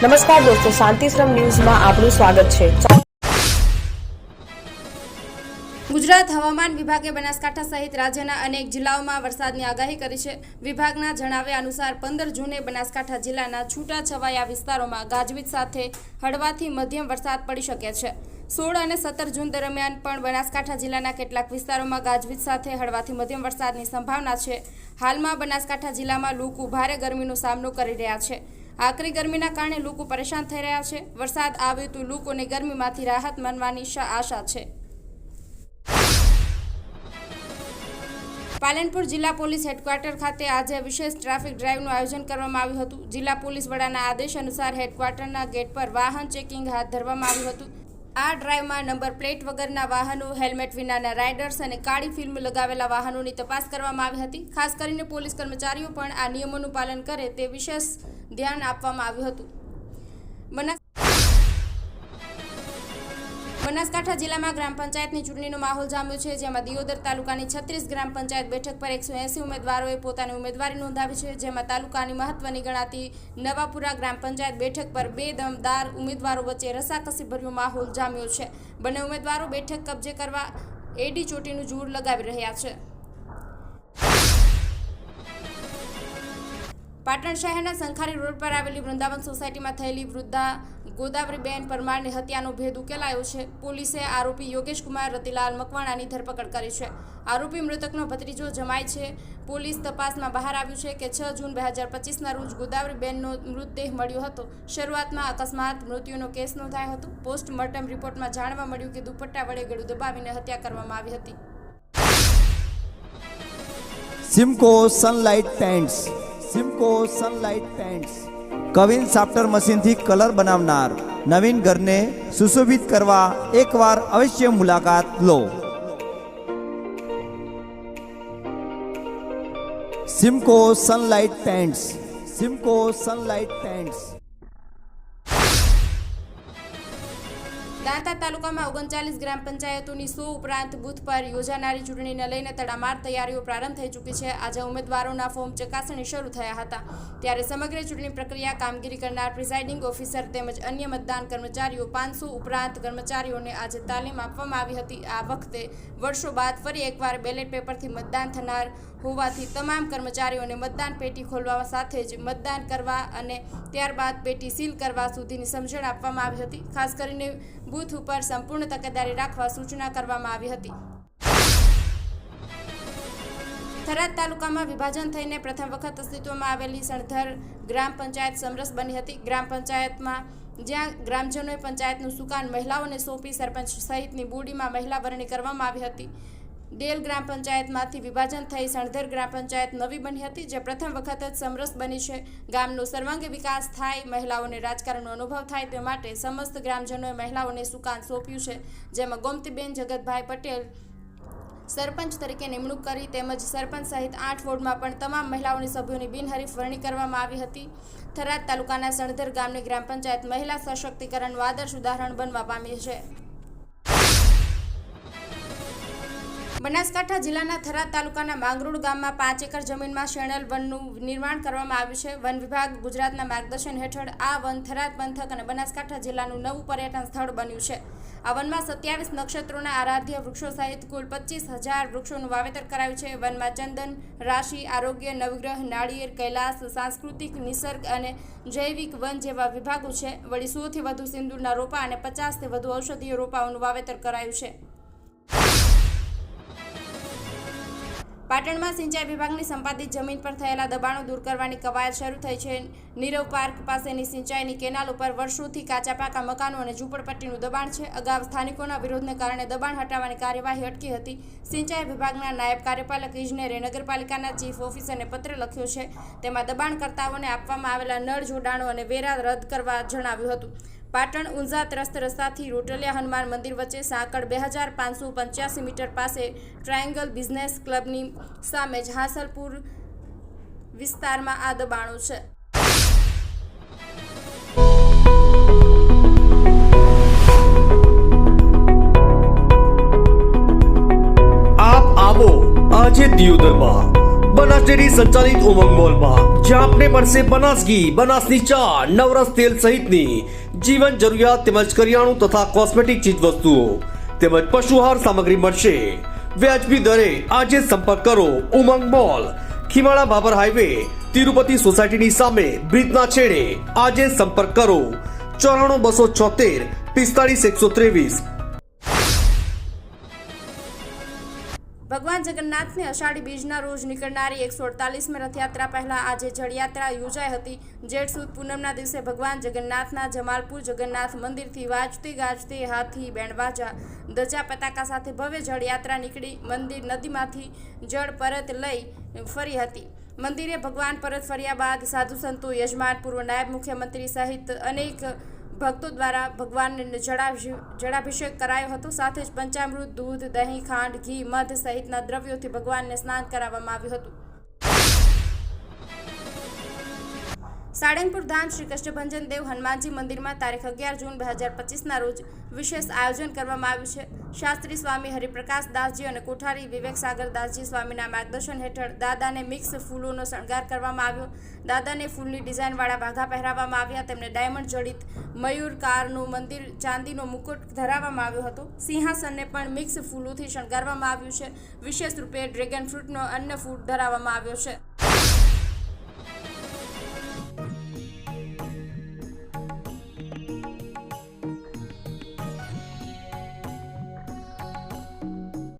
નમસ્કાર દોસ્તો, શાંતિશ્રમ ન્યૂઝમાં આપનું સ્વાગત છે। ગુજરાત હવામાન વિભાગે બનાસકાંઠા સહિત રાજ્યના અનેક જિલ્લાઓમાં વરસાદની આગાહી કરી છે। વિભાગના જણાવ્યા અનુસાર 15 જૂને બનાસકાંઠા જિલ્લાના છૂટાછવાયા વિસ્તારોમાં ગાજવીજ સાથે હળવાથી મધ્યમ વરસાદ પડી શકે છે। 16 અને 17 જૂન દરમિયાન પણ બનાસકાંઠા જિલ્લાના કેટલાક વિસ્તારોમાં ગાજવીજ સાથે હળવાથી મધ્યમ વરસાદની સંભાવના છે। હાલમાં બનાસકાંઠા જિલ્લામાં લોકો ભારે ગરમીનો સામનો કરી રહ્યા છે। આકરી ગરમીના કારણે લોકો પરેશાન થઈ રહ્યા છે। વરસાદ આવે તો લોકોને ગરમીમાંથી રાહત મળવાની આશા છે। પાલનપુર જિલ્લા પોલીસ હેડક્વાર્ટર ખાતે આજે વિશેષ ટ્રાફિક ડ્રાઈવનું આયોજન કરવામાં આવ્યું હતું। જિલ્લા પોલીસ વડાના આદેશ અનુસાર હેડક્વાર્ટરના ગેટ પર વાહન ચેકિંગ હાથ ધરવામાં આવ્યું હતું। આ ડ્રાઈવમાં નંબર પ્લેટ વગરના વાહનો, હેલ્મેટ વિનાના રાઇડર્સ અને કાળી ફિલ્મ લગાવેલા વાહનોની તપાસ કરવામાં આવી હતી। ખાસ કરીને પોલીસ કર્મચારીઓ પણ આ નિયમોનું પાલન કરે તે વિશેષ ધ્યાન આપવામાં આવ્યું હતું। બનાસકાંઠા જિલ્લામાં ગ્રામ પંચાયતની ચૂંટણીનો માહોલ જામ્યો છે, જેમાં દિયોદર તાલુકાની 36 ગ્રામ પંચાયત બેઠક પર 180 ઉમેદવારોએ પોતાની ઉમેદવારી નોંધાવી છે, જેમાં તાલુકાની મહત્વની ગણાતી નવાપુરા ગ્રામ પંચાયત બેઠક પર 2 દમદાર ઉમેદવારો વચ્ચે રસાકસીભર્યો માહોલ જામ્યો છે। બંને ઉમેદવારો બેઠક કબજે કરવા એડી ચોટીનું જોર લગાવી રહ્યા છે। પાટણ શહેરના સંખારી રોડ પર આવેલી વૃંદાવન સોસાયટીમાં થયેલી વૃદ્ધા ગોદાવરીબેન પરમારની હત્યાનો ભેદ ઉકેલાયો છે। પોલીસે આરોપી યોગેશ કુમાર રતિલાલ મકવાણાની ધરપકડ કરી છે। આરોપી મૃતકનો ભત્રીજો જમાય છે। પોલીસ તપાસમાં બહાર આવ્યું છે કે 6 જૂન 2025ના રોજ ગોદાવરીબેનનો મૃતદેહ મળ્યો હતો। શરૂઆતમાં અકસ્માત મૃત્યુનો કેસ નોંધાયો હતો। પોસ્ટમોર્ટમ રિપોર્ટમાં જાણવા મળ્યું કે દુપટ્ટા વડે ગળું દબાવીને હત્યા કરવામાં આવી હતી। Simco sunlight pants queen સાફ્ટર મશીનથી colour બનાવનાર નવીન ઘરને સુશોભિત કરવા એકવાર અવશ્ય મુલાકાત લો। Simco sunlight pants. દાંતા તાલુકામાં 39 ગ્રામ પંચાયતોની 100 ઉપરાંત બૂથ પર યોજાનારી ચૂંટણીને લઈને તડામાર તૈયારીઓ પ્રારંભ થઈ ચૂકી છે। આજે ઉમેદવારોના ફોર્મ ચકાસણી શરૂ થયા હતા, ત્યારે સમગ્ર ચૂંટણી પ્રક્રિયા કામગીરી કરનાર પ્રિસાઇડિંગ ઓફિસર તેમજ અન્ય મતદાન કર્મચારીઓ 500 ઉપરાંત કર્મચારીઓને આજે તાલીમ આપવામાં આવી હતી। આ વખતે વર્ષો બાદ ફરી એકવાર બેલેટ પેપરથી મતદાન થનાર હોવાથી તમામ કર્મચારીઓને મતદાન પેટી ખોલવા સાથે જ મતદાન કરવા અને ત્યારબાદ પેટી સીલ કરવા સુધીની સમજણ આપવામાં આવી હતી। ખાસ કરીને બૂથ ઉપર સંપૂર્ણ તકેદારી રાખવા સૂચના કરવામાં આવી હતી। થરાદ તાલુકામાં વિભાજન થઈને પ્રથમ વખત અસ્તિત્વમાં આવેલી સણધર ગ્રામ પંચાયત સમરસ બની હતી। ગ્રામ પંચાયતમાં જ્યાં ગ્રામજનોએ પંચાયતનું સુકાન મહિલાઓને સોંપી સરપંચ સહિતની બોડીમાં મહિલા વરણી કરવામાં આવી હતી। ડેલ ગ્રામ પંચાયતમાંથી વિભાજન થઈ સણધર ગ્રામ પંચાયત નવી બની હતી, જે પ્રથમ વખત જ સમરસ બની છે। ગામનો સર્વાંગી વિકાસ થાય, મહિલાઓને રાજકારણનો અનુભવ થાય તે માટે સમસ્ત ગ્રામજનોએ મહિલાઓને સુકાન સોંપ્યું છે, જેમાં ગોમતીબેન જગતભાઈ પટેલ સરપંચ તરીકે નિમણૂક કરી તેમજ સરપંચ સહિત 8 વોર્ડમાં પણ તમામ મહિલાઓની સભ્યોની બિનહરીફ વરણી કરવામાં આવી હતી। થરાદ તાલુકાના સણધર ગામની ગ્રામ પંચાયત મહિલા સશક્તિકરણનું આદર્શ ઉદાહરણ બનવા પામી છે। બનાસકાંઠા જિલ્લાના થરાદ તાલુકાના માંગરોળ ગામમાં 5 એકર જમીનમાં શેણેલ વનનું નિર્માણ કરવામાં આવ્યું છે। વન વિભાગ ગુજરાતના માર્ગદર્શન હેઠળ આ વન થરાદ પંથક અને બનાસકાંઠા જિલ્લાનું નવું પર્યટન સ્થળ બન્યું છે। આ વનમાં 27 નક્ષત્રોના આરાધ્ય વૃક્ષો સહિત કુલ 25,000 વૃક્ષોનું વાવેતર કરાયું છે। વનમાં ચંદન, રાશિ, આરોગ્ય, નવગ્રહ, નાળિયેર, કૈલાસ, સાંસ્કૃતિક, નિસર્ગ અને જૈવિક વન જેવા વિભાગો છે। વળી 100થી વધુ સિંદૂરના રોપા અને 50થી વધુ ઔષધીય રોપાઓનું વાવેતર કરાયું છે। પાટણમાં સિંચાઈ વિભાગની સંપાદિત જમીન પર થયેલા દબાણો દૂર કરવાની કવાયત શરૂ થઈ છે। નીરવ પાર્ક પાસેની સિંચાઈની કેનાલ ઉપર વર્ષોથી કાચા પાકા મકાનો અને ઝૂંપડપટ્ટીનું દબાણ છે। અગાઉ સ્થાનિકોના વિરોધને કારણે દબાણ હટાવવાની કાર્યવાહી અટકી હતી। સિંચાઈ વિભાગના નાયબ કાર્યપાલક ઇજનેરે નગરપાલિકાના ચીફ ઓફિસરને પત્ર લખ્યો છે। તેમાં દબાણકર્તાઓને આપવામાં આવેલા નળ જોડાણો અને વેરા રદ કરવા જણાવ્યું હતું। પાટણ ઊંઝા ત્રસ્ત રસ્તાથી રોટલિયા હનુમાન મંદિર વચ્ચે સાંકળ 2585 મીટર પાસે ટ્રાયંગલ બિઝનેસ ક્લબની સામે જ હાસલપુર વિસ્તારમાં આ દબાણો છે। આપ આવો આજે દિયોદરમાં બનાસ ડેરી સંચાલિત ઉમંગ મોલમાં જ્યાં આપને મળશે બનાસ ઘી, બનાસની ચા, નવરસ તેલ સહિતની જીવન જરૂરિયાત તેમજ કરિયાણું તથા કોસ્મેટિક ચીજ વસ્તુઓ તેમજ પશુ આહાર સામગ્રી મળશે વ્યાજબી દરે। આજે સંપર્ક કરો ઉમંગ મોલ, ખીમાળા બાબર હાઈવે, તિરુપતિ સોસાયટીની સામે, બ્રિજના છેડે। આજે સંપર્ક કરો 94 276 45 123। ભગવાન જગન્નાથની અષાઢી બીજના રોજ નીકળનારી 148મી રથયાત્રા પહેલા આજે જળયાત્રા યોજાઈ હતી। જેઠ સુદ પૂનમના દિવસે ભગવાન જગન્નાથના જમાલપુર જગન્નાથ મંદિરથી વાજતી ગાજતી હાથી, બેન્ડવાજા, ધજા પતાકા સાથે ભવ્ય જળયાત્રા નીકળી મંદિર નદીમાંથી જળ પરત લઈ ફરી હતી। મંદિરે ભગવાન પરત ફર્યા બાદ સાધુ સંતો, યજમાન, પૂર્વ નાયબ મુખ્યમંત્રી સહિત અનેક ભક્તો દ્વારા ભગવાનને જળાભિષેક કરાયો હતો। સાથે જ પંચામૃત, દૂધ, દહીં, ખાંડ, ઘી, મધ સહિતના દ્રવ્યોથી ભગવાનને સ્નાન કરાવવામાં આવ્યું હતું। સાળંગપુર ધામ શ્રી કષ્ટભંજન દેવ હનુમાનજી મંદિરમાં તારીખ 11 જૂન 2025ના રોજ વિશેષ આયોજન કરવામાં આવ્યું છે। શાસ્ત્રી સ્વામી હરિપ્રકાશ દાસજી અને કોઠારી વિવેક સાગર દાસજી સ્વામીના માર્ગદર્શન હેઠળ દાદાને મિક્સ ફૂલોનો શણગાર કરવામાં આવ્યો। દાદાને ફૂલની ડિઝાઇનવાળા ભાગા પહેરાવવામાં આવ્યા। તેમને ડાયમંડ જડિત મયુર કારનું મંદિર ચાંદીનો મુકુટ ધરાવવામાં આવ્યો હતો। સિંહાસનને પણ મિક્સ ફૂલોથી શણગારવામાં આવ્યું છે। વિશેષ રૂપે ડ્રેગન ફ્રૂટનો અન્ય ફૂડ ધરાવવામાં આવ્યો છે।